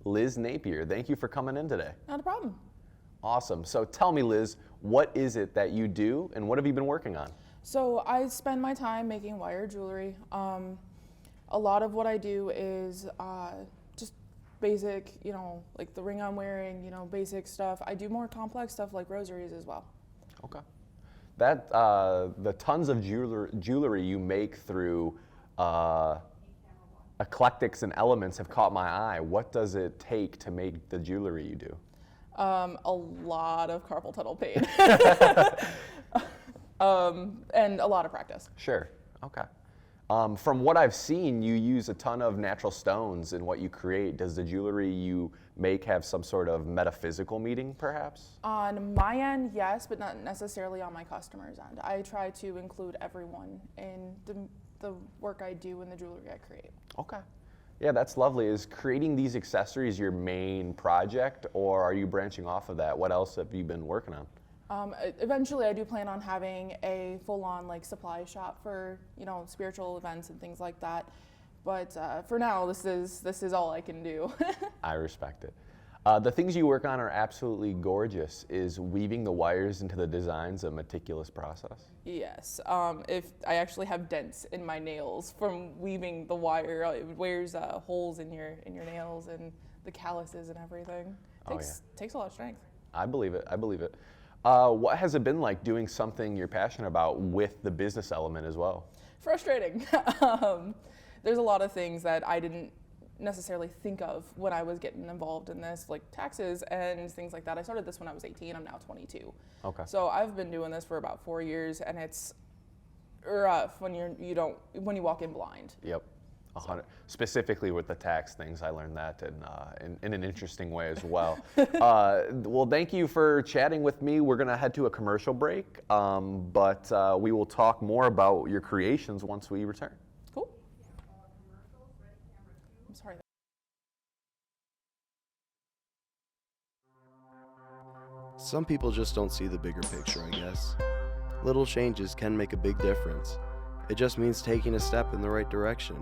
Liz Napier. Thank you for coming in today. Not a problem. Awesome. So tell me, Liz, what is it that you do and what have you been working on? So I spend my time making wire jewelry. A lot of what I do is just basic, like the ring I'm wearing, basic stuff. I do more complex stuff like rosaries as well. Okay. That the tons of jewelry you make through Eclectics and Elements have caught my eye. What does it take to make the jewelry you do? A lot of carpal tunnel pain. And a lot of practice. Sure. Okay. From what I've seen, you use a ton of natural stones in what you create. Does the jewelry you make have some sort of metaphysical meaning, perhaps? On my end, yes, but not necessarily on my customer's end. I try to include everyone in the work I do and the jewelry I create. Okay. Yeah, that's lovely. Is creating these accessories your main project, or are you branching off of that? What else have you been working on? Eventually, I do plan on having a full-on supply shop for spiritual events and things like that. But for now, this is all I can do. I respect it. The things you work on are absolutely gorgeous. Is weaving the wires into the designs a meticulous process? Yes. If I actually have dents in my nails from weaving the wire, it wears holes in your nails and the calluses and everything. Takes a lot of strength. I believe it. I believe it. What has it been like doing something you're passionate about with the business element as well? Frustrating. There's a lot of things that I didn't necessarily think of when I was getting involved in this, like taxes and things like that. I started this when I was 18. I'm now 22. Okay. So I've been doing this for about 4 years, and it's rough when when you walk in blind. Yep. 100. Specifically with the tax things, I learned that in an interesting way as well. Well, thank you for chatting with me. We're going to head to a commercial break, but we will talk more about your creations once we return. Cool. I'm sorry. Some people just don't see the bigger picture, I guess. Little changes can make a big difference. It just means taking a step in the right direction.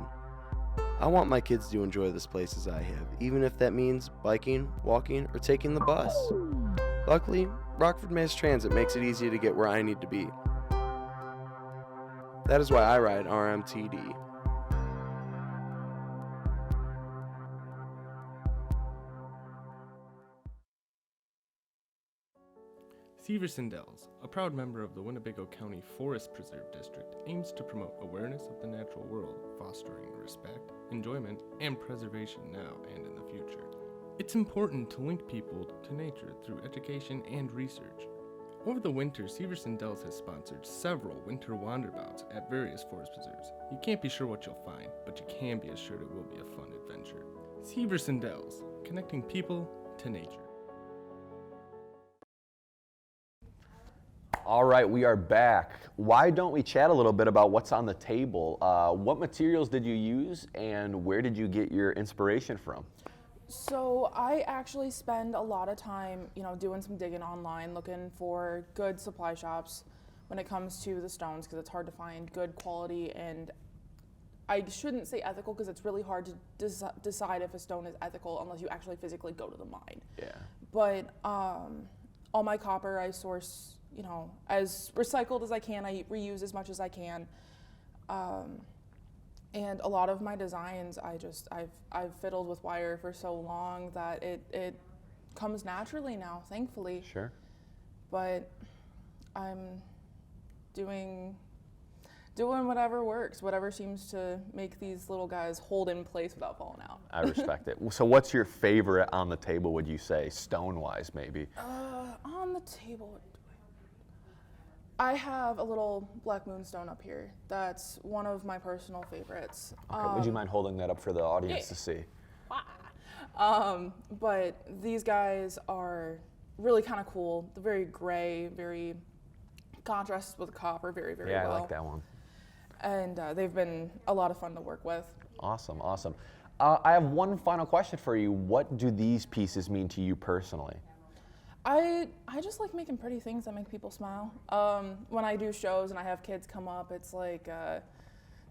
I want my kids to enjoy this place as I have, even if that means biking, walking, or taking the bus. Luckily, Rockford Mass Transit makes it easy to get where I need to be. That is why I ride RMTD. Severson Dells, a proud member of the Winnebago County Forest Preserve District, aims to promote awareness of the natural world, fostering respect, enjoyment, and preservation now and in the future. It's important to link people to nature through education and research. Over the winter, Severson Dells has sponsored several winter wanderbouts at various forest preserves. You can't be sure what you'll find, but you can be assured it will be a fun adventure. Severson Dells, connecting people to nature. All right, we are back. Why don't we chat a little bit about what's on the table? What materials did you use and where did you get your inspiration from? So I actually spend a lot of time, doing some digging online, looking for good supply shops when it comes to the stones, because it's hard to find good quality, and I shouldn't say ethical because it's really hard to decide if a stone is ethical unless you actually physically go to the mine. Yeah. But all my copper I source as recycled as I can. I reuse as much as I can. And a lot of my designs, I've fiddled with wire for so long that it comes naturally now, thankfully. Sure. But I'm doing whatever works, whatever seems to make these little guys hold in place without falling out. I respect it. So what's your favorite on the table, would you say, stone-wise maybe? On the table, I have a little black moonstone up here. That's one of my personal favorites. Okay, would you mind holding that up for the audience to see? But these guys are really kind of cool. They're very gray, very contrasted with copper, very, very well. Yeah, I like that one. And they've been a lot of fun to work with. Awesome, awesome. I have one final question for you. What do these pieces mean to you personally? I just like making pretty things that make people smile. When I do shows and I have kids come up, it's like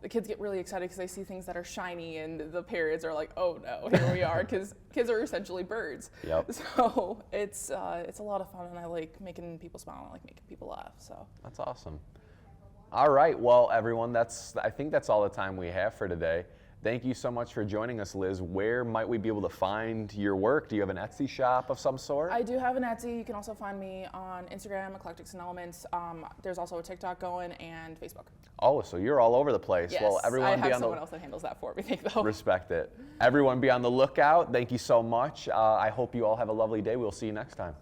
the kids get really excited because they see things that are shiny, and the parents are like, oh no, here we are, because kids are essentially birds. Yep. So it's a lot of fun, and I like making people smile, and I like making people laugh. So That's awesome. All right, well, everyone, I think that's all the time we have for today. Thank you so much for joining us, Liz. Where might we be able to find your work? Do you have an Etsy shop of some sort? I do have an Etsy. You can also find me on Instagram, Eclectics and Elements. There's also a TikTok going, and Facebook. Oh, so you're all over the place. Yes, Well, everyone I be have on someone else that handles that for me, though. Respect it. Everyone be on the lookout. Thank you so much. I hope you all have a lovely day. We'll see you next time.